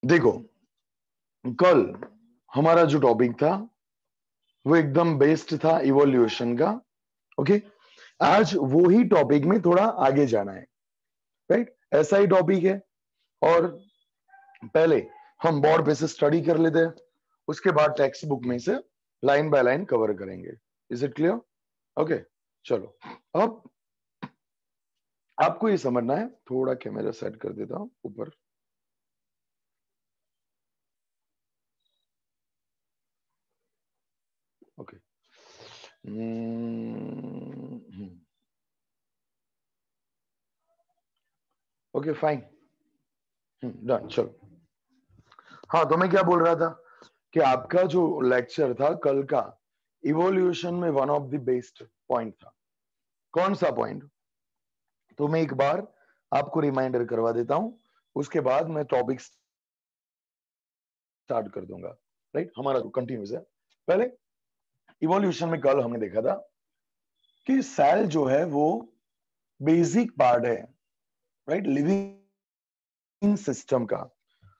देखो, कल हमारा जो टॉपिक था वो एकदम बेस्ड था इवोल्यूशन का। ओके, आज वो ही टॉपिक में थोड़ा आगे जाना है, राइट? ऐसा ही टॉपिक है और पहले हम बोर्ड पे से स्टडी कर लेते हैं, उसके बाद टेक्स्ट बुक में से लाइन बाय लाइन कवर करेंगे। Is it clear? ओके, चलो अब आपको ये समझना है, थोड़ा कैमरा सेट कर देता हूं ऊपर। Okay, okay fine, done. चलो, हाँ तो मैं क्या बोल रहा था कि आपका जो लेक्चर था कल का, इवोल्यूशन में one of the best point था। कौन सा पॉइंट? तो मैं एक बार आपको रिमाइंडर करवा देता हूं, उसके बाद मैं टॉपिक स्टार्ट कर दूंगा। राइट, हमारा जो कंटिन्यूस है, पहले इवोल्यूशन में कल हमने देखा था कि सेल जो है वो बेसिक पार्ट है, राइट, लिविंग सिस्टम का।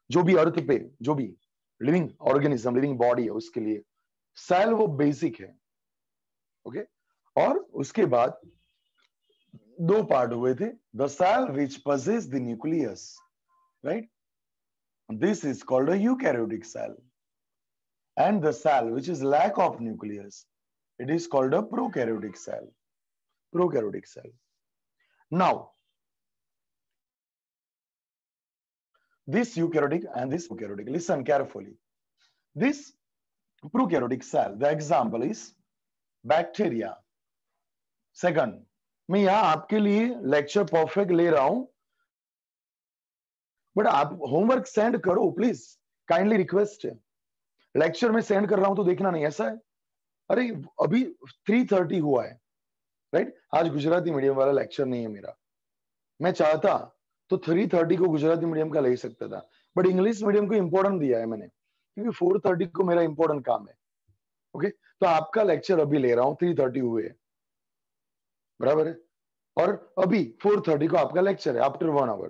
जो भी अर्थ पे जो भी लिविंग ऑर्गेनिज्म, लिविंग बॉडी है, उसके लिए सेल वो बेसिक है। ओके, और उसके बाद दो पार्ट हुए थे, the cell which possess the nucleus, right, this is called a eukaryotic cell, and the cell which is lack of nucleus, it is called a prokaryotic cell. Prokaryotic cell. Now this eukaryotic and this prokaryotic, listen carefully, this prokaryotic cell, the example is bacteria. Second, मैं यहां आपके लिए lecture perfect ले रहा हूं, but आप homework send करो please, kindly request है। लेक्चर में सेंड कर रहा हूं तो देखना नहीं, ऐसा है? अरे अभी 3:30 हुआ है, राइट? आज गुजराती मीडियम वाला लेक्चर नहीं है मेरा। मैं चाहता तो 3:30 को गुजराती मीडियम का ले सकता था, बट इंग्लिश मीडियम को इंपॉर्टेंट दिया है मैंने, क्योंकि 4:30 को मेरा इंपॉर्टेंट काम है। ओके, तो आपका लेक्चर अभी ले रहा हूं, 3:30 हुए, बराबर है, और अभी 4:30 को आपका लेक्चर है, आफ्टर 1 आवर।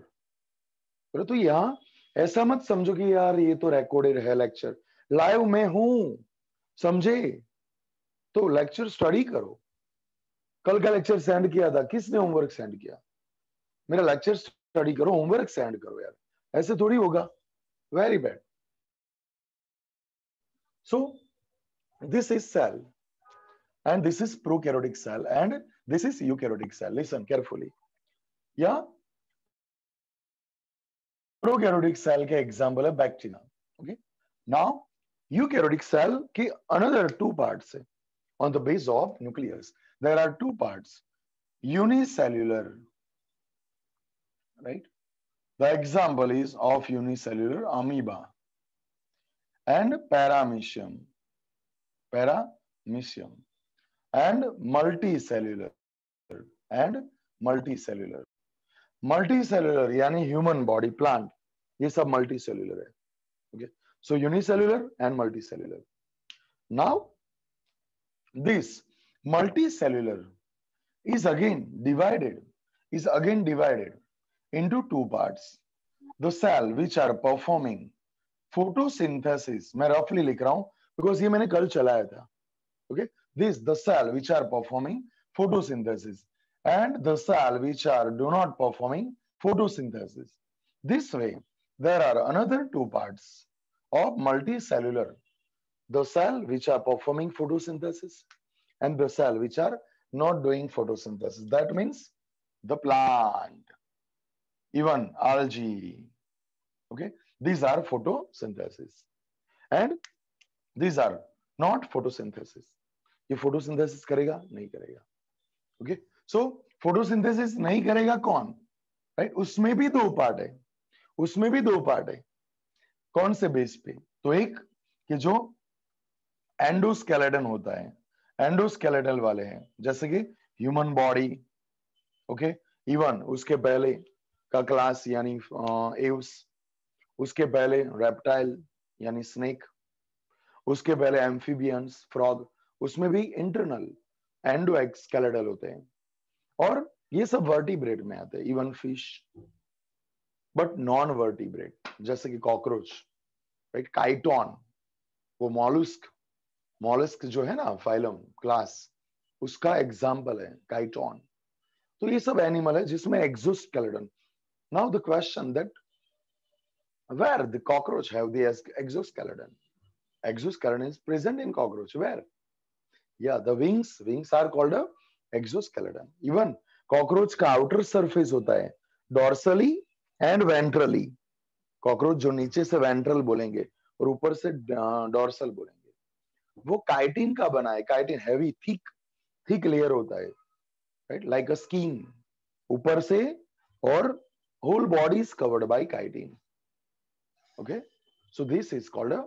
तो यहाँ ऐसा मत समझो कि यार ये तो रिकॉर्डेड है लेक्चर, लाइव में हूं, समझे? तो लेक्चर स्टडी करो। कल का लेक्चर सेंड किया था, किसने होमवर्क सेंड किया? मेरा लेक्चर स्टडी करो, होमवर्क सेंड करो यार, ऐसे थोड़ी होगा। Very bad. So this is cell and this is prokaryotic cell and this is eukaryotic cell. Listen carefully. Yeah, prokaryotic cell के example है bacteria. Okay, now eukaryotic cell के another two parts है on the base of nucleus. There are two parts, unicellular, right? The example is of unicellular amoeba and paramecium, paramecium, and multicellular, and multicellular. Multicellular यानी human body, plant, ये सब multicellular है। Okay, so unicellular and multicellular. Now this multicellular is again divided into two parts, the cell which are performing photosynthesis, मैं रफली लिख रहा हूं because ये मैंने कल चलाया था। Okay, this the cell which are performing photosynthesis and the cell which are do not performing photosynthesis. This way, there are another two parts of multicellular, the cell which are performing photosynthesis and the cell which are not doing photosynthesis. That means the plant, even algae. Okay, these are photosynthesis and these are not photosynthesis. ये photosynthesis करेगा? नहीं करेगा। Okay, सो photosynthesis नहीं करेगा कौन? Right, उसमें भी दो पार्ट है, उसमें भी दो पार्ट है। कौन से बेस पे? तो एक कि जो एंडोस्केलेटन होता है, एंडोस्केलेटल वाले हैं, जैसे कि ह्यूमन बॉडी। ओके, इवन उसके पहले का क्लास यानी एव्स, उसके पहले रेप्टाइल यानी स्नेक, उसके पहले एम्फीबियंस, फ्रॉग, उसमें भी इंटरनल एंडोस्केलेटल होते हैं, और ये सब वर्टिब्रेट में आते हैं, even fish, but non vertebrate. जैसे कि कॉकरोच, राइट, काइटोन, वो मॉलस्क जो है ना, फाइलम क्लास, उसका एग्जाम्पल है काइटोन। तो ये सब एनिमल है जिसमें exoskeleton. Now the question that where the cockroach have the exoskeleton. Exoskeleton is present in cockroach. Where? Yeah, the wings are called a exoskeleton. Even cockroach का outer surface होता है dorsally and ventrally. cockroach जो नीचे से ventral बोलेंगे और ऊपर से dorsal बोलेंगे, वो काइटिन का बना है। काइटिन हैवी थिक लेयर होता है, राइट, लाइक अ स्किन ऊपर से, और whole body is covered by chitin. Okay, so this is called a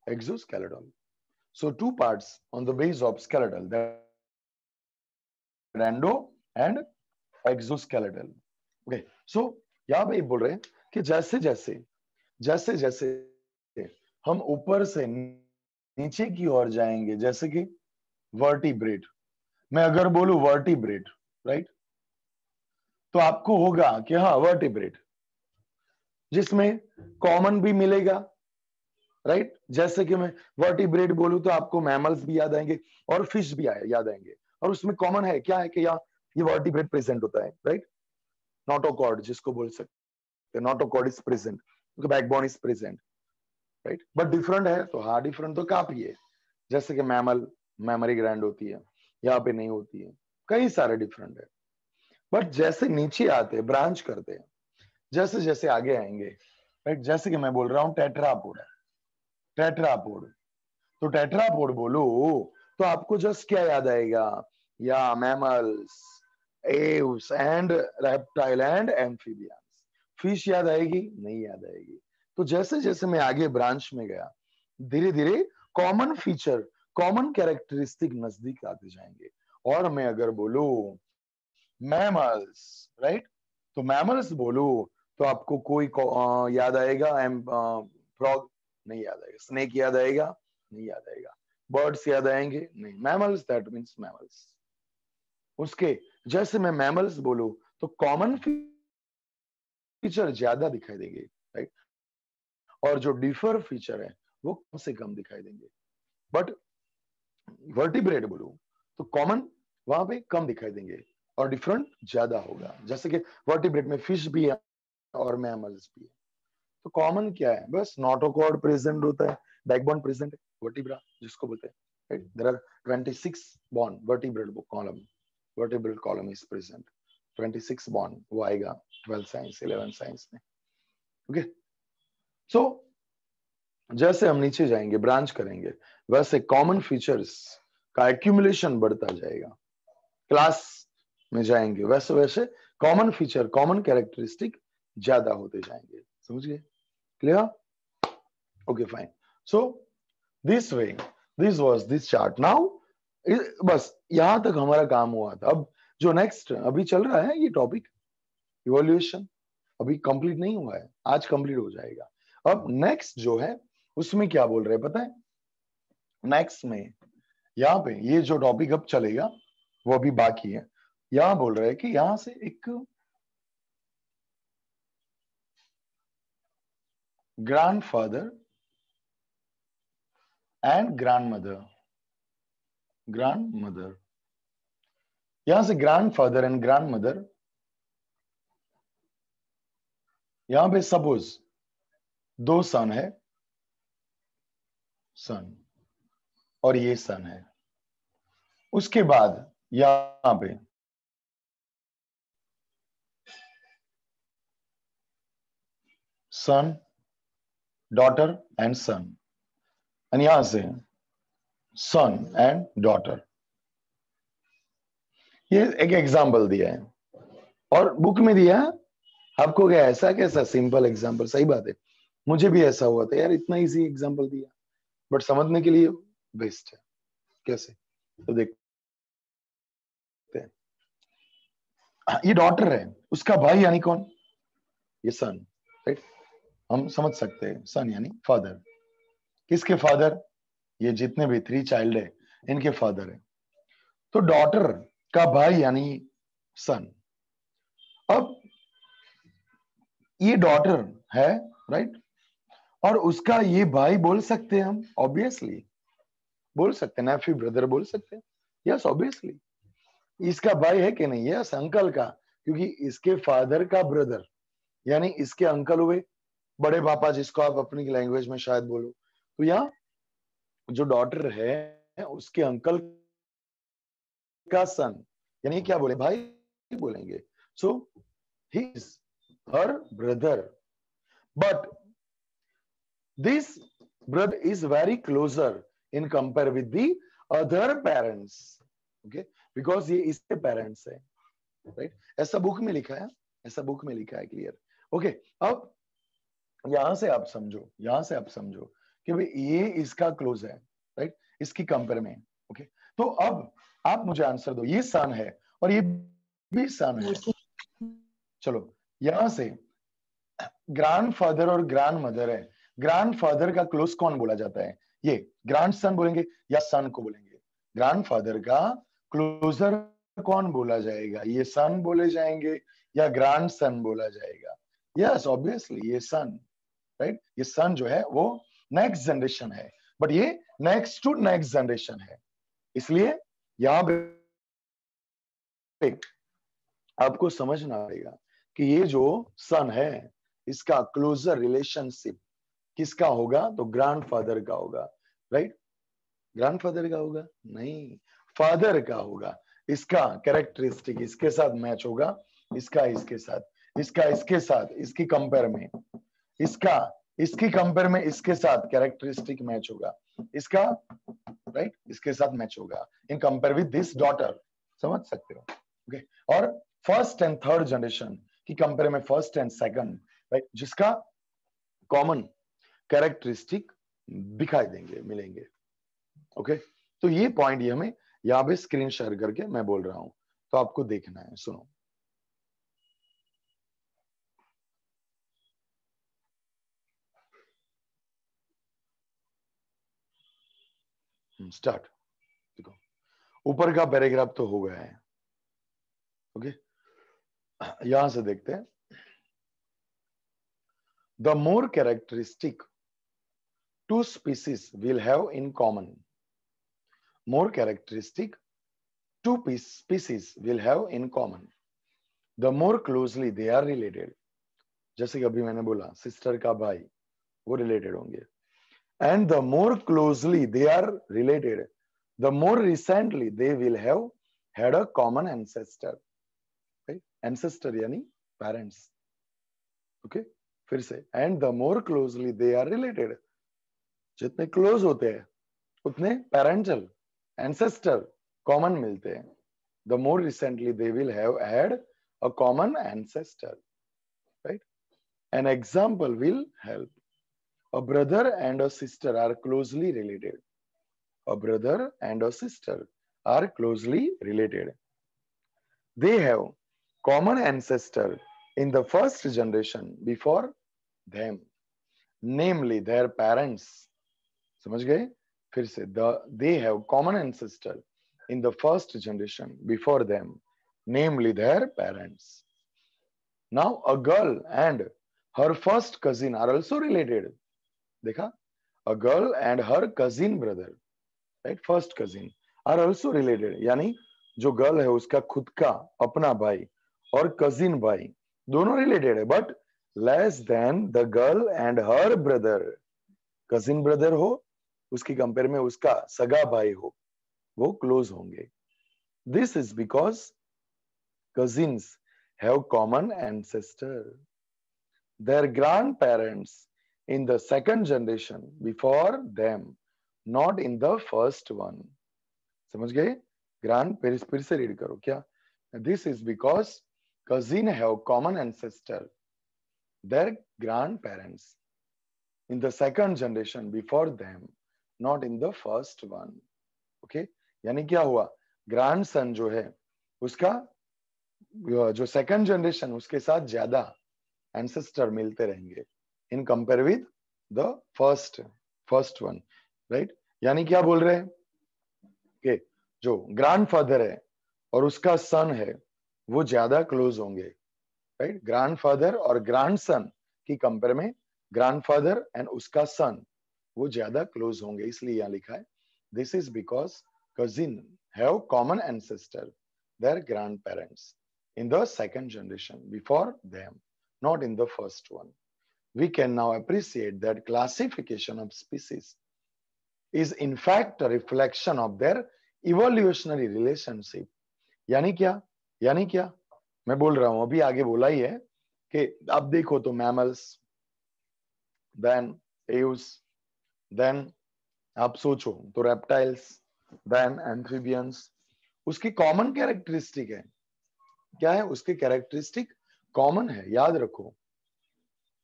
exoskeleton. So two parts on the base of skeletal, that endo and exoskeletal. Okay, so यहाँ पे बोल रहे हैं कि जैसे जैसे हम ऊपर से नीचे की ओर जाएंगे, जैसे कि वर्टिब्रेट, मैं अगर बोलूं वर्टिब्रेट, राइट, तो आपको होगा कि हाँ वर्टिब्रेट, जिसमें कॉमन भी मिलेगा, राइट, जैसे कि मैं वर्टिब्रेट बोलूं तो आपको मैमल्स भी याद आएंगे और फिश भी याद आएंगे, और उसमें कॉमन है क्या है कि ये वर्टिब्रेट प्रेजेंट होता है, राइट, नोटोकॉर्ड जिसको बोल सकते हैं, notochord is present, backbone is present, right, but different है तो हाँ डिफरेंट तो काफी है, जैसे कि मैमल मेमोरी ग्लैंड होती है, यहाँ पे नहीं होती है, कई सारे डिफरेंट है। बट जैसे नीचे आते हैं, ब्रांच करते हैं, जैसे जैसे आगे आएंगे, राइट, जैसे कि मैं बोल रहा हूँ टेट्रापोड है, टेट्रापोड, तो टेट्रापोड बोलो तो आपको जस्ट क्या याद आएगा, या mammals, Aves and reptile and amphibians. Fish याद आएगी? नहीं याद आएगी। तो जैसे जैसे मैं आगे ब्रांच में गया, धीरे धीरे कॉमन फीचर, कॉमन कैरेक्टरिस्टिक नजदीक आते जाएंगे। और मैं अगर बोलू मैमल्स, राइट, तो मैमल्स बोलू तो आपको कोई याद आएगा? फ्रॉग नहीं याद आएगा, स्नेक याद आएगा? नहीं याद आएगा, बर्ड्स याद आएंगे? नहीं, मैमल्स दैट मीन्स मैमल्स। उसके जैसे मैं मैमल्स बोलू तो कॉमन फीचर ज्यादा दिखाई देंगे, राइट, और जो डिफर फीचर है वो कम से कम दिखाई देंगे। बट वर्टिब्रेट बोलू तो कॉमन वहां पे कम दिखाई देंगे और डिफरेंट ज्यादा होगा, जैसे कि वर्टिब्रेट में फिश भी है और मैमल्स भी है। तो कॉमन क्या है? बस नोटोकॉर्ड प्रेजेंट होता है, बैकबोन प्रेजेंट है, वर्टिब्रा जिसको बोलते हैं, right, there are 26 bone vertebrate column, vertebral column is present, 26 bone, वो आएगा 12 साइंस 11 साइंस में। ओके, सो जैसे हम नीचे जाएंगे, ब्रांच करेंगे, वैसे कॉमन फीचर्स का एक्यूमुलेशन बढ़ता जाएगा। क्लास में जाएंगे वैसे वैसे कॉमन फीचर, कॉमन कैरेक्टरिस्टिक ज्यादा होते जाएंगे। समझ गए? Clear? Okay fine. So this way, this was this chart. Now बस यहां तक हमारा काम हुआ था। अब जो नेक्स्ट अभी चल रहा है ये टॉपिक इवोल्यूशन अभी कंप्लीट नहीं हुआ है, आज कंप्लीट हो जाएगा। अब नेक्स्ट जो है उसमें क्या बोल रहे हैं पता है? नेक्स्ट में यहाँ पे ये जो टॉपिक अब चलेगा वो अभी बाकी है। यहां बोल रहे हैं कि यहां से एक ग्रैंडफादर एंड ग्रैंडमदर, ग्रैंडमदर, यहां से ग्रैंडफादर एंड ग्रैंडमदर, यहां पे सपोज दो सन है, सन और ये सन है। उसके बाद यहां पे सन, डॉटर एंड सन, और यहां से सन एंड डॉटर। ये एक एग्जाम्पल दिया है और बुक में दिया है। आपको क्या ऐसा कैसा सिंपल एग्जाम्पल? सही बात है, मुझे भी ऐसा हुआ था यार, इतना इजी एग्जाम्पल दिया, बट समझने के लिए बेस्ट है। कैसे? तो देखते हैं। ये डॉटर है, उसका भाई यानी कौन? ये सन, राइट, हम समझ सकते हैं, सन यानी फादर। किसके फादर? ये जितने भी 3 चाइल्ड है इनके फादर है। तो डॉटर का भाई यानी सन। अब ये डॉटर है, राइट, और उसका ये भाई बोल सकते हैं हम, ऑब्वियसली बोल सकते हैं, नेफ्यू ब्रदर बोल सकते हैं, यस ऑब्वियसली। इसका भाई है कि नहीं, यस अंकल का, क्योंकि इसके फादर का ब्रदर, यानी इसके अंकल हुए, बड़े पापा जिसको आप अपनी लैंग्वेज में शायद बोलो। तो यहाँ जो डॉटर है उसके अंकल का सन, यानी क्या बोले, भाई बोलेंगे। So he is her brother, but this brother is very closer in compare with the other parents, okay, because ये इसके पेरेंट्स है, राइट। ऐसा बुक में लिखा है, ऐसा बुक में लिखा है, क्लियर। ओके, अब यहां से आप समझो, यहां से आप समझो कि भाई ये इसका क्लोज है, राइट, इसकी कंपेयर में। ओके, तो अब आप मुझे आंसर दो, ये सन है और ये भी सन है। चलो यहां से ग्रैंडफादर और ग्रैंड मदर है, ग्रैंडफादर का क्लोज कौन बोला जाता है, ये ग्रैंड सन बोलेंगे या सन को बोलेंगे? ग्रैंडफादर का क्लोजर कौन बोला जाएगा, ये सन बोले जाएंगे या ग्रैंड सन बोला जाएगा? यस ऑब्वियसली ये सन, राइट। ये सन जो है वो नेक्स्ट जनरेशन है, बट ये नेक्स्ट टू नेक्स्ट जनरेशन है, इसलिए यहां पे आपको समझना पड़ेगा कि ये जो सन है इसका क्लोजर रिलेशनशिप किसका होगा, तो ग्रैंडफादर का होगा, राइट। ग्रैंडफादर का होगा नहीं, फादर का होगा। इसका कैरेक्टरिस्टिक इसके साथ मैच होगा, इसका इसके साथ, इसका इसके साथ, इसकी कंपेयर में, इसका इसकी कंपेयर में इसके साथ कैरेक्टरिस्टिक मैच होगा, इसका राइट इसके साथ मैच होगा इन कंपेयर विद दिस डॉटर, समझ सकते हो, ओके। और फर्स्ट एंड थर्ड जनरेशन की कंपेयर में फर्स्ट एंड सेकंड, राइट, जिसका कॉमन कैरेक्टरिस्टिक दिखाई देंगे, मिलेंगे, ओके। तो ये पॉइंट ये हमें यहां पे स्क्रीन शेयर करके मैं बोल रहा हूं, तो आपको देखना है, सुनो। स्टार्ट, देखो ऊपर का पैराग्राफ तो हो गया है, ओके। यहां से देखते हैं, the more characteristic two species will have in common, more characteristic two species will have in common, the more closely they are related। जैसे कि अभी मैंने बोला सिस्टर का भाई, वो रिलेटेड होंगे, and the more closely they are related, the more recently they will have had a common ancestor, right? ancestor यानी parents, okay। फिर से and the more closely they are related, जितने क्लोज होते हैं उतने पेरेंटल एंसेस्टर कॉमन मिलते हैं, the more recently they will have had a common ancestor, right? An example will help, a brother and a sister are closely related, a brother and a sister are closely related, they have common ancestor in the first generation before them, namely their parents, समझ गए? फिर से they have common ancestor in the first generation before them, namely their parents. Now a girl and her first cousin are also related. देखा? A girl and her cousin brother, right? First cousin are also related. यानी जो girl है उसका खुद का अपना भाई और कजिन भाई दोनों रिलेटेड है, but less than the girl and her brother. Cousin brother हो उसकी कंपेयर में उसका सगा भाई हो, वो क्लोज होंगे। This is because cousins have common ancestor, their grandparents in the second generation before them, not in the first one। समझ गए? ग्रैंड फिर से रीड करो क्या? This is because cousin have common ancestor, their grandparents in the second generation before them, not in the first one, okay। यानी क्या हुआ, grandson जो है उसका जो सेकंड जनरेशन उसके साथ ज्यादा एंसेस्टर मिलते रहेंगे इन compare with the first one, right. यानी क्या बोल रहे हैं कि जो ग्रैंडफादर है और उसका सन है वो ज्यादा क्लोज होंगे, राइट। ग्रैंडफादर और ग्रैंडसन की कंपेयर में ग्रैंडफादर एंड उसका सन वो ज्यादा क्लोज होंगे, इसलिए यहाँ लिखा है this is because cousin have common ancestor their grandparents in the second generation before them, not in the first one. We can now appreciate that classification of species is in fact a reflection of their evolutionary relationship. यानी क्या? यानी क्या? मैं बोल रहा हूं, अभी आगे बोला ही है कि अब देखो तो मैमल्स, देन एव्स, देन आप सोचो तो रेप्टाइल्स, देन एम्फीबियंस, उसकी कॉमन कैरेक्टरिस्टिक है, क्या है उसके कैरेक्टरिस्टिक कॉमन है, याद रखो,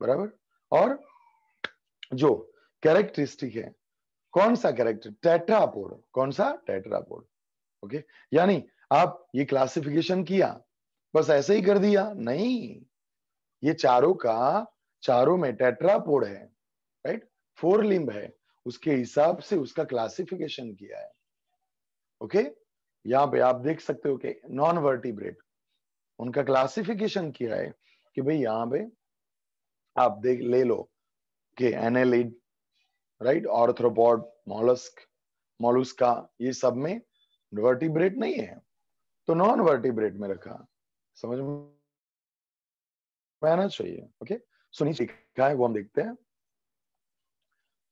बराबर। और जो कैरेक्टरिस्टिक है, कौन सा कैरेक्टर? टेट्रापोड। कौन सा? टेट्रापोड। ओके, यानी आप ये क्लासिफिकेशन किया, बस ऐसे ही कर दिया? नहीं, ये चारों का चारों में टेट्रापोड है, राइट, 4 लिम्ब है, उसके हिसाब से उसका क्लासिफिकेशन किया है। ओके, यहाँ पे आप देख सकते हो कि नॉन वर्टिब्रेट, उनका क्लासिफिकेशन किया है कि भाई यहाँ पे आप देख ले लो कि एनेलिड, राइट, ऑर्थ्रोपॉड, मॉलस्क, मोलुस्का, ये सब में वर्टिब्रेट नहीं है, तो नॉन वर्टिब्रेट में रखा। समझ में आना चाहिए। ओके, सो नीचे लिखा है वो हम देखते हैं।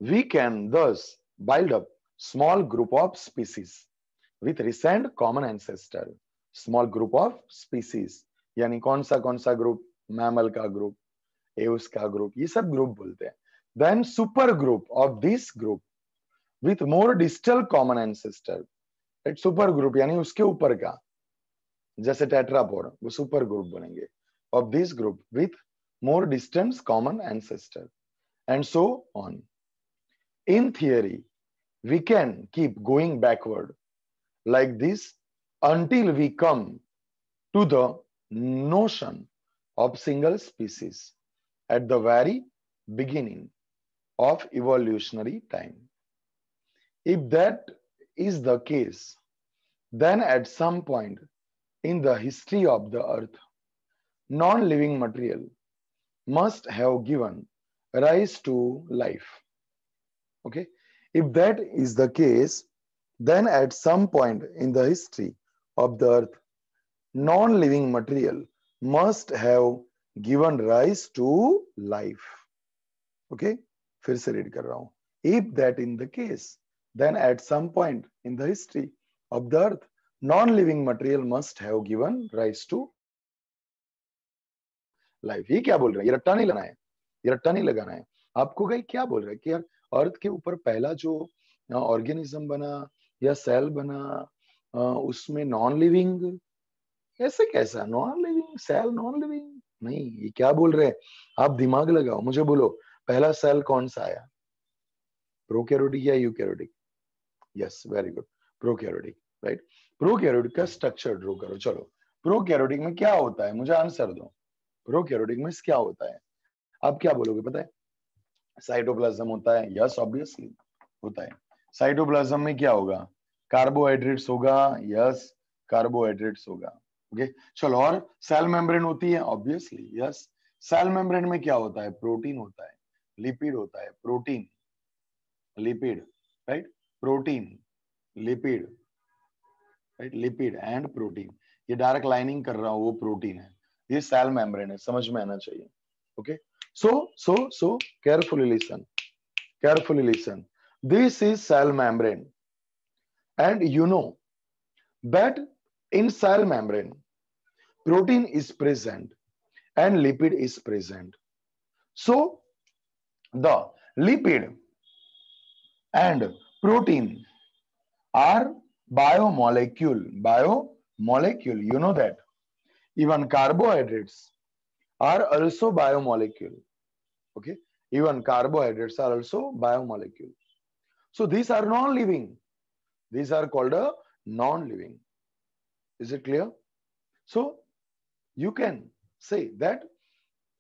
We can thus build up small group of species with recent common ancestor. Small group of species यानी कौन सा ग्रुप? मैमल का ग्रुप, एव्स का ग्रुप, ये सब ग्रुप बोलते हैं। Then super group of this group with more distal common ancestor. Right? Super group यानी उसके ऊपर का, जैसे टेट्रापोड, वो सुपर ग्रुप बनेंगे। Of this group with more distant common ancestor and so on. In theory, we can keep going backward like this until we come to the notion of single species at the very beginning of evolutionary time. If that is the case, then at some point in the history of the earth, non-living material must have given rise to life. Okay, if that is the case, then at some point in the history of the earth, non-living material must have given rise to life. Okay, फिर से read कर रहा हूँ. If that in the case, then at some point in the history of the earth, non-living material must have given rise to life. ये क्या बोल रहे हैं? ये रट्टा नहीं लगाना है, ये रट्टा नहीं लगाना है आपको। कहीं क्या बोल रहे हैं कि यार अर्थ के ऊपर पहला जो ऑर्गेनिज्म बना या सेल बना, उसमें नॉन लिविंग, ऐसे कैसा non living cell? Non living नहीं, ये क्या बोल रहे हैं? आप दिमाग लगाओ, मुझे बोलो पहला सेल कौन सा आया? प्रोकैरियोटिक या eukaryotic? Yes, very good, prokaryotic, right. Prokaryotic का स्ट्रक्चर ड्रॉ करो। चलो, प्रोकैरियोटिक में क्या होता है? मुझे आंसर दो। प्रोकैरियोटिक में क्या होता है? आप क्या बोलोगे? पता है? साइटोप्लाज्म होता है। यस, ऑब्वियसली होता है। साइटोप्लाज्म में क्या होगा? कार्बोहाइड्रेट्स होगा। यस, कार्बोहाइड्रेट्स होगा। ओके, चलो, और सेल मेम्ब्रेन होती है। ऑब्वियसली यस, सेल मेम्ब्रेन में क्या होता है? प्रोटीन होता है, लिपिड होता है, protein, lipid, right, protein, lipid, right, lipid and protein. ये डायरेक्ट लाइनिंग कर रहा हूं, वो प्रोटीन है, ये सेल मेम्ब्रेन है, समझ में आना चाहिए। Okay, so carefully listen, this is cell membrane, and you know that in cell membrane protein is present and lipid is present. So the lipid and protein are biomolecule. You know that even carbohydrates are also biomolecule. Okay, even carbohydrates are also biomolecule. So these are non-living, these are called a non-living. Is it clear? So you can say that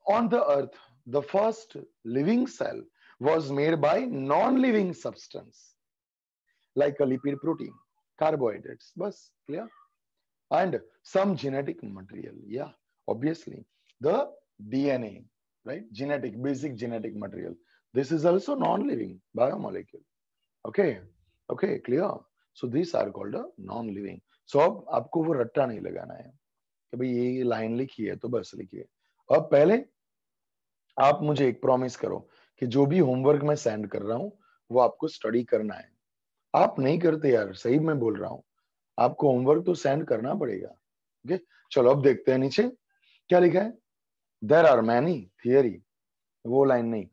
on the earth the first living cell was made by non-living substance like a lipid, protein, carbohydrates. Bas, clear? And some genetic material. Yeah, obviously the DNA, right? Genetic, basic genetic material. This is also non-living biomolecule. Okay, okay, clear. So these are called a non-living. So अब आपको वो रट्टा नहीं लगाना है कि भाई ये लाइन लिखी है तो बस लिखिए. अब पहले आप मुझे एक प्रॉमिस करो कि जो भी होमवर्क मैं सेंड कर रहा हूं वो आपको स्टडी करना है. आप नहीं करते यार, सही मैं बोल रहा हूं. आपको होमवर्क तो सेंड करना पड़ेगा. ओके, चलो अब देखते हैं नीचे क्या लिखा है. देर आर मैनी थियरी, वो लाइन नहीं.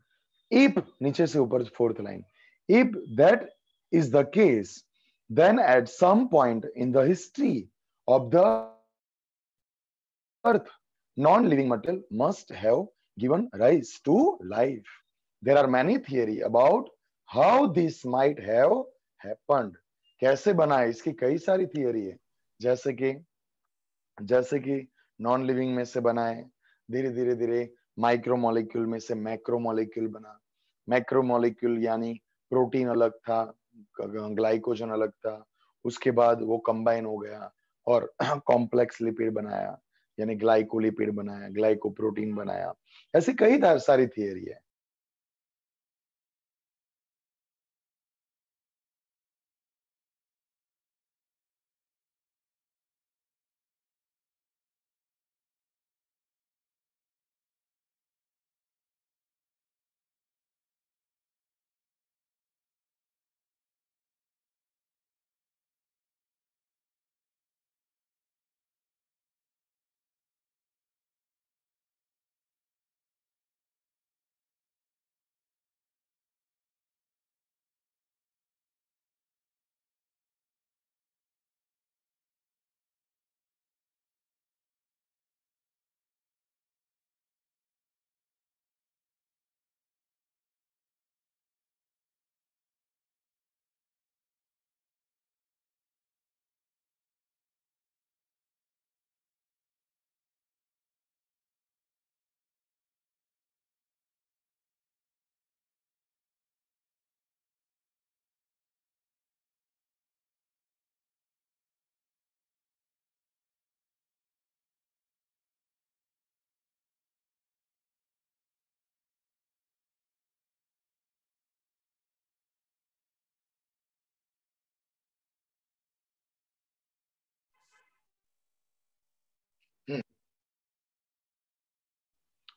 इफ, नीचे से ऊपर fourth line. If that is the case, then at some point in the history of the earth, non-living material must have given rise to life. There are many theory about how this might have happened. कैसे बना है, इसकी कई सारी theory है. जैसे कि non living में से बना है, धीरे धीरे धीरे माइक्रोमोलिक्यूल में से मैक्रोमोलिक्यूल बना. मैक्रोमोलिक्यूल यानी प्रोटीन अलग था, ग्लाइकोजन अलग था, उसके बाद वो कंबाइन हो गया और कॉम्प्लेक्स लिपिड बनाया, यानी ग्लाइकोलिपिड बनाया, ग्लाइकोप्रोटीन बनाया. ऐसी कई सारी थियरी है.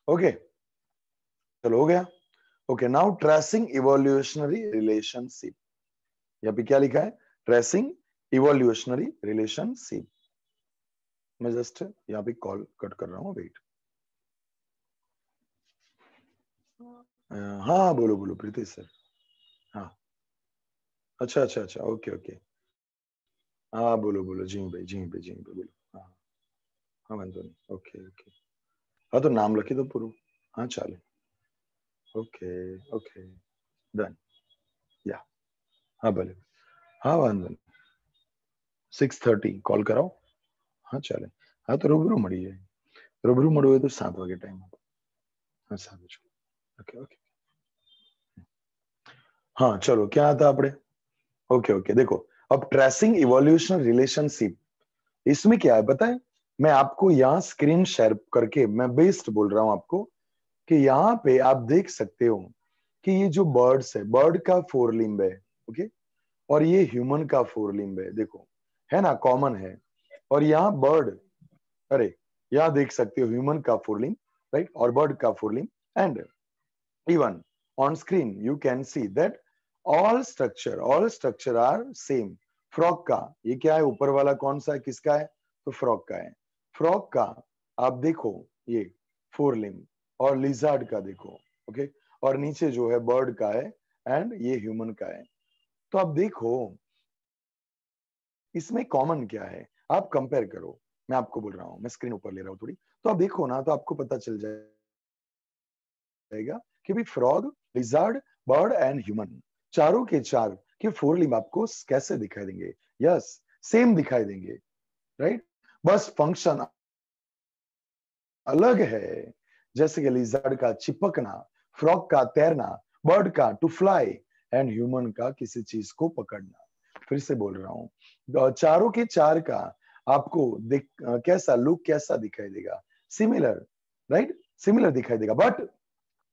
ओके, चलो हो गया. Okay, now tracing evolutionary relationship. यहाँ पे क्या लिखा है? Tracing evolutionary relationship. मैं जस्ट यहाँ पे कॉल कट कर रहा हूँ, वेट. हाँ बोलो बोलो प्रीति सर. हाँ, अच्छा अच्छा अच्छा, ओके ओके. हाँ बोलो बोलो, जी भाई, जी भाई, जी भाई, बोलो. हाँ हाँ, वांधो नहीं. Okay okay. हाँ तो नाम लखी दो पूરું. हाँ चाले. Okay okay, done. या, हाँ भले. हाँ वांधो नहीं. 6:30 कॉल कराओ. हाँ ચાલે. હા તો રૂબરૂ મળી જાય. રૂબરૂ મળવું હોય તો 7 વાગે ટાઈમ આપો. હા સારું છે. Okay okay. हाँ चलो, क्या था आपने. ओके ओके, देखो अब ट्रेसिंग इवोल्यूशनल रिलेशनशिप, इसमें क्या है पता है. मैं आपको यहाँ स्क्रीन शेयर करके मैं बेस्ट बोल रहा हूँ आपको कि यहाँ पे आप देख सकते हो कि ये जो बर्ड्स है, बर्ड का 4 लिम्ब है. ओके, और ये ह्यूमन का 4 लिम्ब है. देखो, है ना, कॉमन है. और यहाँ बर्ड, अरे यहाँ देख सकते हो ह्यूमन का 4 लिम्ब, राइट, और बर्ड का 4 limb. And even on screen you can see that all structure are same. Frog का ये क्या है, ऊपर वाला कौन सा है, किसका है, तो फ्रॉग का है. फ्रॉग का आप देखो ये 4 लिम्ब, और लिजार्ड का देखो. ओके, और नीचे जो है बर्ड का है, एंड ये ह्यूमन का है. तो आप देखो इसमें कॉमन क्या है, आप कंपेयर करो. मैं आपको बोल रहा हूँ, मैं स्क्रीन ऊपर ले रहा हूँ थोड़ी, तो आप देखो ना, तो आपको पता चल जाएगा कि भाई frog, lizard, bird and human, चारों के चार के 4 लिम्ब आपको कैसे दिखाई देंगे. यस, सेम दिखाई देंगे, राइट. बस फंक्शन अलग है. जैसे कि लिजर्ड का चिपकना, फ्रॉग का तैरना, बर्ड का टू फ्लाई, एंड ह्यूमन का किसी चीज को पकड़ना. फिर से बोल रहा हूं, चारों के चार का आपको कैसा लुक कैसा दिखाई देगा, सिमिलर, राइट, सिमिलर दिखाई देगा. बट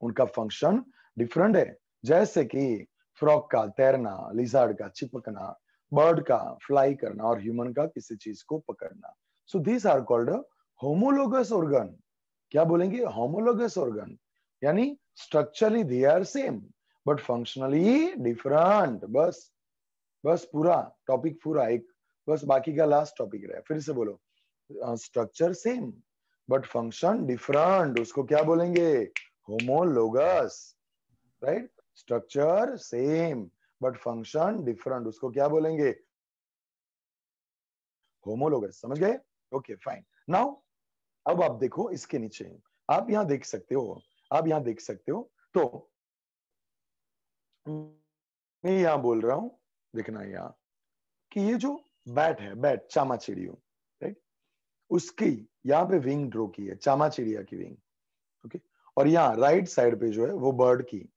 उनका फंक्शन डिफरेंट है। जैसे कि फ्रॉग का तैरना, लिजार्ड का चिपकना, बर्ड का फ्लाई करना और ह्यूमन का किसी चीज को पकड़ना। So these are called homologous organ. क्या बोलेंगे? होमोलोगस ऑर्गन, यानी structurally they are same but functionally different. बस बस पूरा टॉपिक पूरा एक, बस बाकी का लास्ट टॉपिक रहा। फिर से बोलो, structure same but function different, उसको क्या बोलेंगे? Homologous, right? Structure same but function different, उसको क्या बोलेंगे? होमोलोगस। समझ गए? Okay fine. नाउ अब आप देखो इसके नीचे, आप यहां देख सकते हो, आप यहां देख सकते हो। तो मैं यहां बोल रहा हूं, देखना यहां कि ये जो बैट है, बैट चामा चिड़ियों, राइट, उसकी यहाँ पे विंग ड्रॉ की है, चामा चिड़िया की विंग। ओके, और यहाँ राइट साइड पे जो है वो बर्ड की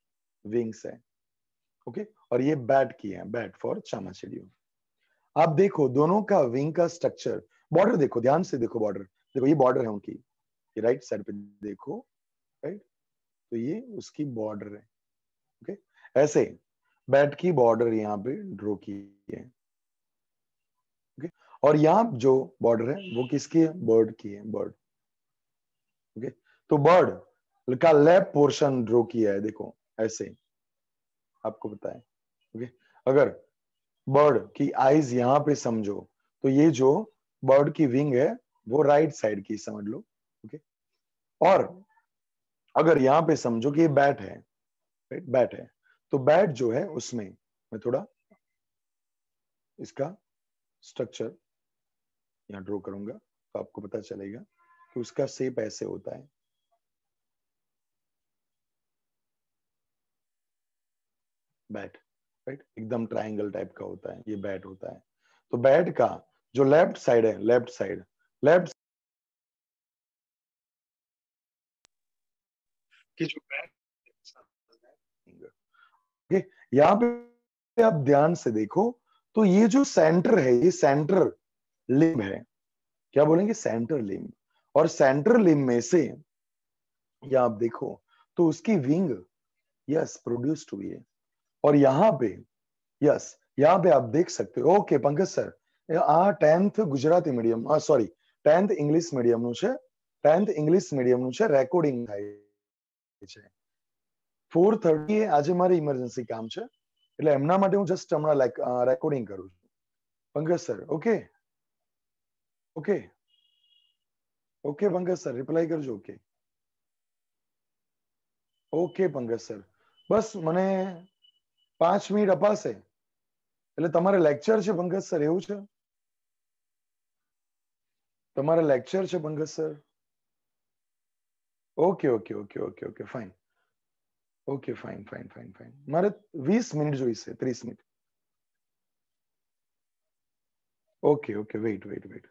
विंग्स है। ओके, और ये बैट की है, बैट फॉर चामा चिड़ियों। आप देखो दोनों का विंग का स्ट्रक्चर, बॉर्डर देखो, ध्यान से देखो बॉर्डर, देखो ये बॉर्डर है उनकी, ये राइट साइड पे देखो, राइट, तो ये उसकी बॉर्डर है। ओके, ऐसे बैट की बॉर्डर यहाँ पे ड्रॉ की है। ओके, और यहाँ जो बॉर्डर है वो किसकी है? बर्ड की है, बर्ड। ओके, तो बर्ड का लेफ्ट पोर्शन ड्रॉ किया है, देखो ऐसे, आपको पता है। ओके, अगर बर्ड की आईज यहाँ पे समझो, तो ये जो बर्ड की विंग है वो राइट साइड की समझ लो। ओके, और अगर यहाँ पे समझो कि ये बैट है, राइट, बैट है, तो बैट जो है उसमें मैं थोड़ा इसका स्ट्रक्चर यहाँ ड्रॉ करूंगा, तो आपको पता चलेगा कि उसका शेप ऐसे होता है। बैट, राइट, एकदम ट्रायंगल टाइप का होता है, ये बैट होता है। तो बैट का जो लेफ्ट साइड है, लेफ्ट साइड, लेफ्ट की जो बैट, यहाँ पे आप ध्यान से देखो, तो ये जो सेंटर है, ये सेंटर लिम्ब है, क्या बोलेंगे? Centre limb. और सेंटर लिम्ब में से या आप देखो तो उसकी विंग, यस, प्रोड्यूस्ड हुई है। और यहाँ पे, यस, यहाँ पे आप देख सकते हो। ओके पंकज सर, आ 10th Gujarati medium, sorry 10th English medium નું છે, 10th ઇંગ્લિશ મીડિયમ નું છે, રેકોર્ડિંગ થાય છે 4:30 આજે મારે ઇમરજન્સી કામ છે, એટલે એમના માટે હું જસ્ટ હમણાં રેકોર્ડિંગ કરું છું. Pankaj sir, okay okay okay Pankaj sir, reply કરજો. ઓકે ઓકે પંકજ સર, બસ મને 5 મિનિટ અપાશે એટલે તમારે લેક્ચર છે પંકજ સર, એવું છે? તમારે લેક્ચર છે Pankaj sir? Okay okay okay okay okay fine. Okay fine fine fine fine, મારે 20 મિનિટ જોઈશે, 30 minute. Okay okay, wait wait wait.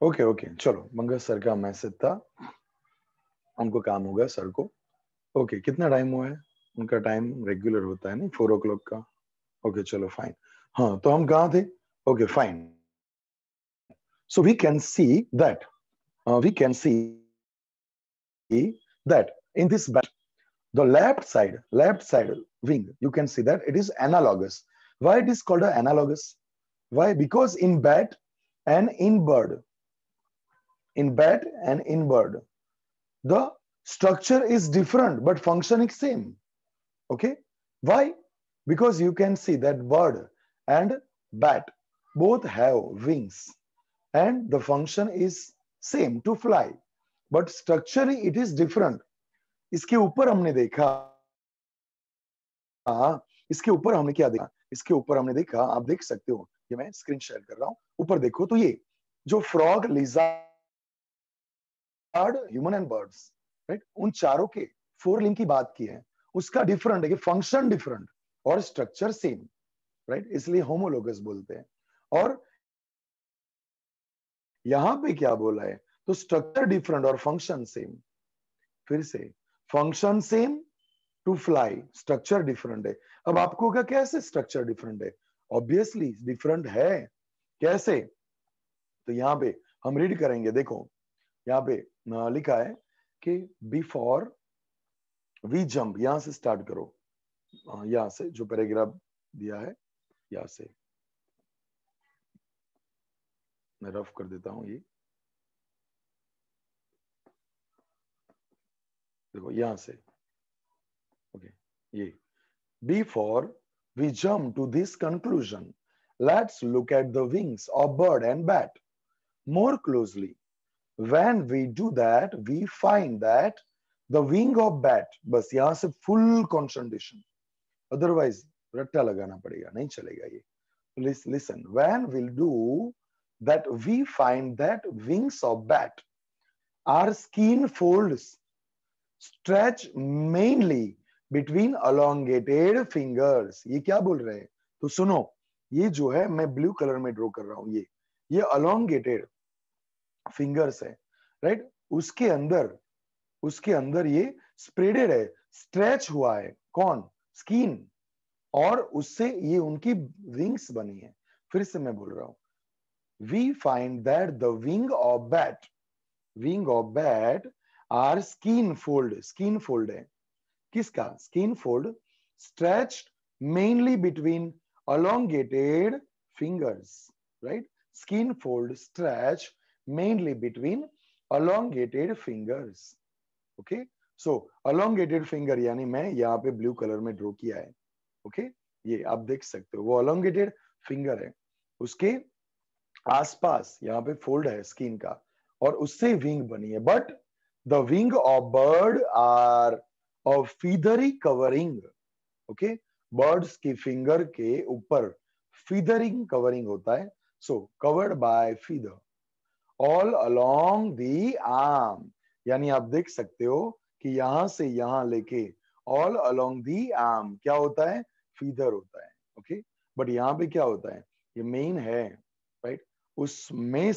Okay okay, चलो, पंकज सर का मैसेज था, उनको काम होगा सर को. ओके, कितना टाइम हुआ है? उनका टाइम रेगुलर होता है नहीं, 4 o'clock का. ओके चलो फाइन. हाँ, तो हम कहाँ थे? Okay fine. So we can see that, we can see that in this bat, the left side wing, you can see that it is analogous. Why it is called an analogous? Why? Because in bat and in bird, the structure is different but function is same. Okay, why? Because you can see that bird and bat both have wings and the function is same, to fly, but structurally it is different. इसके ऊपर हमने देखा, इसके ऊपर हमने क्या देखा? इसके ऊपर हमने देखा, आप देख सकते हो, ये मैं स्क्रीन शेयर कर रहा हूं, ऊपर देखो तो ये जो frog, lizard, human and birds, right, उन चारों के 4 लिंग की बात की है, उसका डिफरेंट है कि फंक्शन डिफरेंट और स्ट्रक्चर सेम, राइट, इसलिए होमोलोगस बोलते हैं. और यहां पे क्या बोला है? तो स्ट्रक्चर डिफरेंट और फंक्शन सेम। फिर से function same to fly, structure different है। अब आपको क्या कैसे स्ट्रक्चर डिफरेंट है? ऑब्वियसली डिफरेंट है। कैसे? तो यहाँ पे हम रीड करेंगे, देखो यहाँ पे लिखा है कि बिफोर वी जंप, यहां से स्टार्ट करो, यहां से जो पैराग्राफ दिया है यहां से मैं रफ कर देता हूं। ये देखो यहां से, ओके, ये before we jump to this conclusion, let's look at the wings of bird and bat more closely. When we do that, we find that the wing of bat, बस यहां से full concentration, otherwise रट्टा लगाना पड़ेगा, नहीं चलेगा ये। Listen, when we'll do that, we find that wings of bat are skin folds stretch mainly between elongated fingers। ये क्या बोल रहे हैं? तो सुनो, ये जो है मैं ब्लू कलर में ड्रॉ कर रहा हूं, ये elongated फिंगर्स है, राइट? उसके अंदर ये स्प्रेडेड है, स्ट्रेच हुआ है, कौन? स्किन, और उससे ये उनकी विंग्स बनी है। फिर से मैं बोल रहा हूं, we find that the wing of bat are skin fold है। किसका? Skin fold stretched mainly between elongated fingers, right? Skin fold stretch mainly between elongated fingers, okay? So elongated finger यानी मैं यहाँ पे ब्लू कलर में draw किया है, okay? ये आप देख सकते हो, वो elongated फिंगर है, उसके आसपास यहाँ पे फोल्ड है स्किन का, और उससे विंग बनी है। But the wing of bird are of feathery covering, okay? Birds की फिंगर के ऊपर फीदरिंग कवरिंग होता है, so covered by feather all along the arm, यानी आप देख सकते हो कि यहां से यहां लेके ऑल अलोंग दी आर्म क्या होता है? फीदर होता है, ओके? बट यहाँ पे क्या होता है? ये मेन है, राइट? उसमें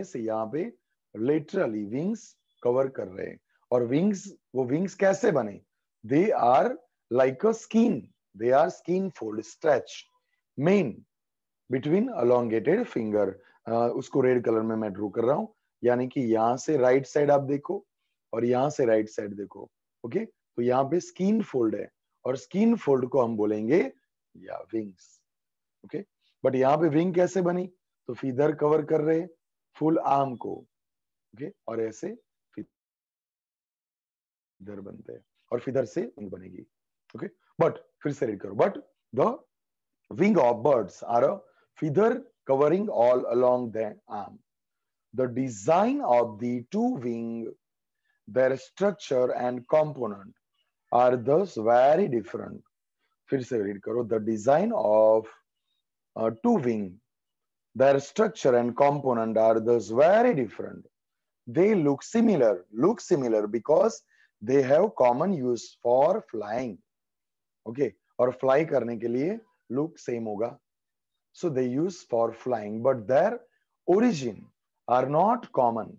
से यहाँ पे लिटरली विंग्स कवर कर रहे हैं, और वो विंग्स कैसे बने? They are like a skin, they are skin fold stretch main between elongated finger। उसको रेड कलर में मैं ड्रॉ कर रहा हूं, यानी कि यहां से राइट साइड आप देखो और यहां से राइट साइड देखो, ओके? तो यहाँ पे स्किन फोल्ड है, और स्किन फोल्ड को हम बोलेंगे या विंग्स, ओके? बट यहाँ पे विंग कैसे बनी? तो फीदर कवर कर रहे फुल आर्म को, ओके? और ऐसे फीदर बनते हैं, और फीदर से विंग बनेगी, ओके? बट फिर से रीड करो, but the wing of birds are a feather covering all along the arm. The design of the two wings, their structure and component are thus very different. फिर से read करो, the design of two wings, their structure and component are thus very different. They look similar because they have common use for flying, okay? और fly करने के लिए look same होगा, so they use for flying, but their origin are not common,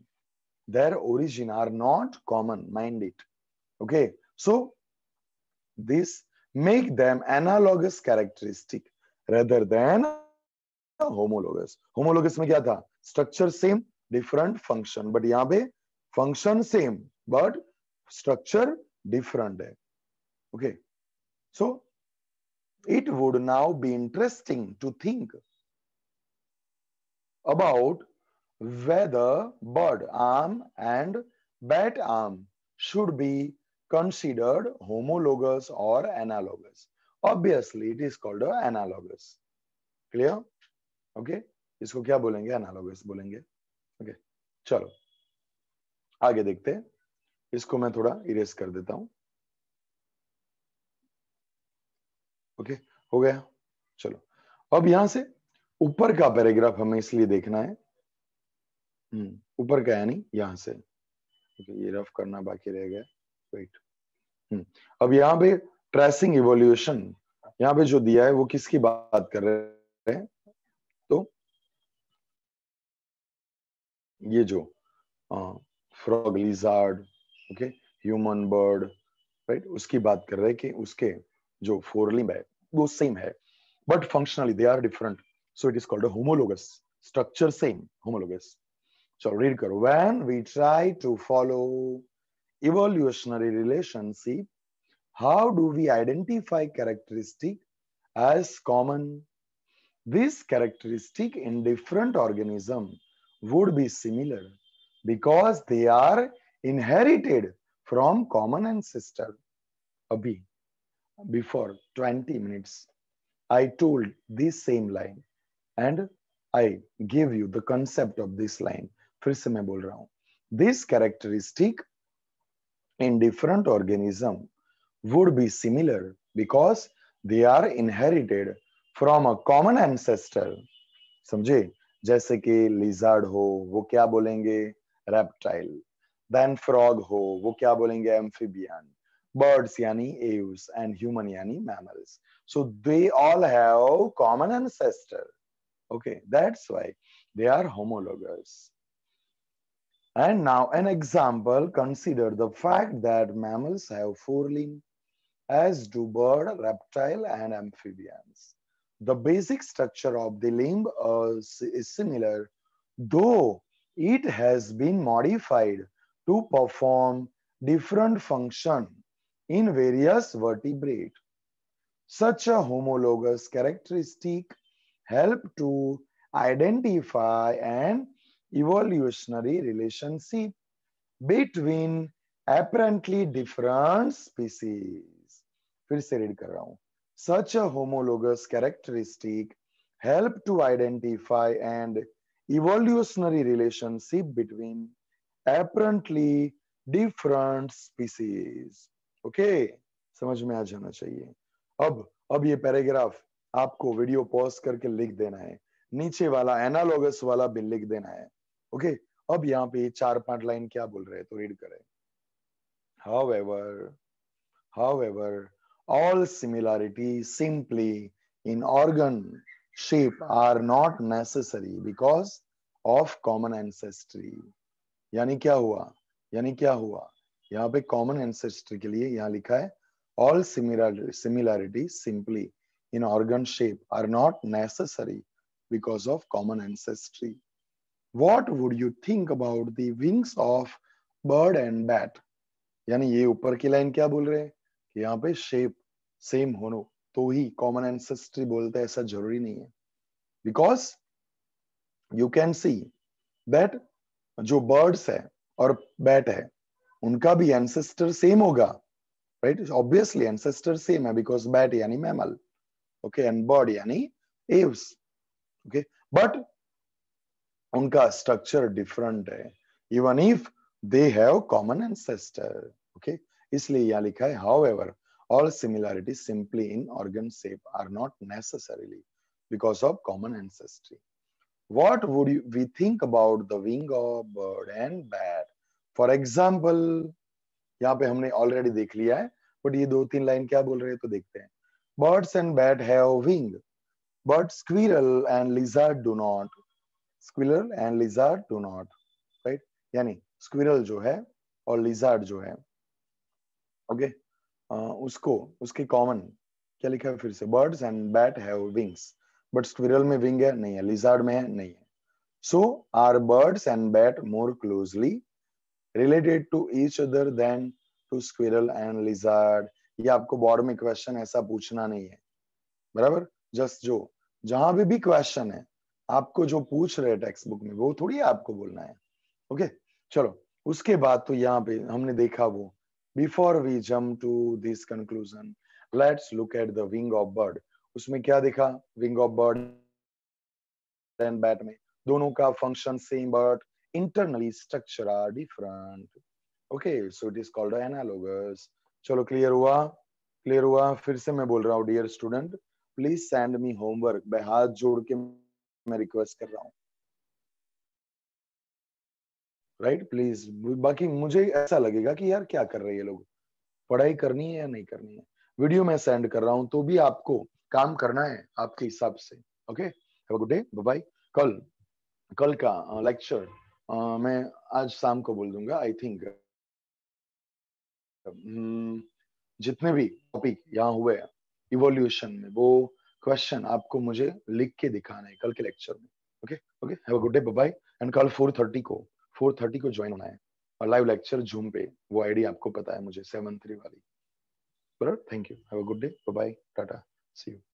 mind it, okay? So this make them analogous characteristic rather than homologous में क्या था? Structure same different function, but यहाँ पे function same but structure different है, okay? So it would now be interesting to think about whether bird arm and bat arm should be considered homologous or analogous. Obviously, it is called analogous. Clear? Okay? इसको क्या बोलेंगे? Analogous बोलेंगे, okay? चलो आगे देखते हैं, इसको मैं थोड़ा इरेज कर देता हूं, ओके? हो गया। चलो अब यहां से ऊपर का पैराग्राफ हमें इसलिए देखना है, ऊपर का यानी यहां से, ओके? ये रफ करना बाकी रह गया, वेट। अब यहाँ पे ट्रेसिंग इवोल्यूशन यहाँ पे जो दिया है वो किसकी बात कर रहे हैं? तो ये जो frog, lizard, okay, human, bird, right, उसकी बात कर रहे हैं कि उसके जो फोर लिम्ब है वो सेम है, but functionally they are different, so it is called homologous, structure same, homologous. चलो रीड करो। When we try to follow evolutionary relationship, how do we identify characteristic as common? This characteristic in different organism would be similar because they are inherited from common ancestor. Abhi, before 20 minutes, I told this same line and I gave you the concept of this line. फिर से मैं बोल रहा हूँ. This characteristic in different organism would be similar because they are inherited from a common ancestor. समझे? जैसे कि lizard हो वो क्या बोलेंगे? रेप्टाइल. देन फ्रॉग हो वो क्या बोलेंगे? एम्फीबियन. बर्ड्स यानी एव्स एंड ह्यूमन यानी mammals. So they all have common ancestor. Okay, that's why they are homologous. And now an example, consider the fact that mammals have four limbs, as do bird, reptile, and amphibians. The basic structure of the limb is similar, though it has been modified to perform different functions in various vertebrate. Such a homologous characteristic help to identify an evolutionary relationship between apparently different species. फिर से read कर रहा हूं. Such a homologous characteristic help to identify an evolutionary relationship between apparently different species. Okay, समझ में आ जाना चाहिए. अब ये पैराग्राफ आपको वीडियो पॉज करके लिख देना है. नीचे वाला एनालॉगस वाला भी लिख देना है. ओके, अब यहाँ पे 4-5 लाइन क्या बोल रहे हैं तो रीड करें. However, all similarities simply in organ shape are not necessary because of common ancestry. यानी क्या हुआ? यहाँ पे common ancestry के लिए यहाँ लिखा है all similarities simply in organ shape are not necessary because of common ancestry. What would you think about the wings of bird and bat? यानी ये ऊपर की लाइन क्या बोल रहे हैं कि यहाँ पे शेप सेम होनो तो ही कॉमन एंसेस्ट्री बोलते हैं, ऐसा जरूरी नहीं है. Because you can see that जो बर्ड्स है और बैट है उनका भी एंसेस्टर सेम होगा, राइट? ऑब्वियसली एंसेस्टर सेम है बिकॉज बैट यानी मैमल, ओके, एंड बर्ड यानी एव्स, ओके, बट उनका स्ट्रक्चर डिफरेंट है even if they have common ancestor. Okay, इसलिए यहाँ लिखा है however all similarities simply in organ shape are not necessarily because of common ancestry. What would we think about the wing of bird and bat? For example, यहाँ पे हमने already देख लिया है बट ये 2-3 लाइन क्या बोल रहे हैं तो देखते हैं. Birds and bat have wing, but squirrel and lizard do not. Squirrel and lizard do not, right? यानी squirrel जो है और lizard जो है, ओके, उसको उसके कॉमन क्या लिखा है फिर से? Birds and bat have wings, but squirrel में विंग है नहीं है, लिजार्ड में है नहीं है. So are birds and bat more closely related to each other than to squirrel and lizard? ये आपको बोर्ड में क्वेश्चन ऐसा पूछना नहीं है, बराबर? जस्ट जो जहां भी क्वेश्चन है आपको जो पूछ रहे हैं टेक्स्ट बुक में वो थोड़ी आपको बोलना है. ओके, चलो उसके बाद तो यहाँ पे हमने देखा वो. Before we jump to this conclusion, let's look at the wing of bird. उसमें क्या देखा? Wing of bird and bat में दोनों का function same but internally structure are different. Okay, so it is called analogous. चलो clear हुआ? फिर से मैं बोल रहा हूँ, dear student please send me homework. मैं हाथ जोड़ के मैं रिक्वेस्ट कर रहा हूँ, राइट? प्लीज. बाकी मुझे ऐसा लगेगा कि यार क्या कर रहे हैं ये लोग, पढ़ाई करनी है या नहीं करनी है. वीडियो मैं सेंड कर रहा हूं तो भी आपको काम करना है आपके हिसाब से. Okay, have a good day, bye bye. कल का लेक्चर मैं आज शाम को बोल दूंगा। आई थिंक जितने भी टॉपिक यहाँ हुए इवोल्यूशन में, वो क्वेश्चन आपको मुझे लिख के दिखाना है कल के लेक्चर में। Okay okay, have a good day, bye bye. And कल 4:30 को ज्वाइन होना है और लाइव लेक्चर जूम पे। वो आईडी आपको पता है मुझे, 73 वाली। बराबर, thank you, have a good day, bye bye, tata, see you.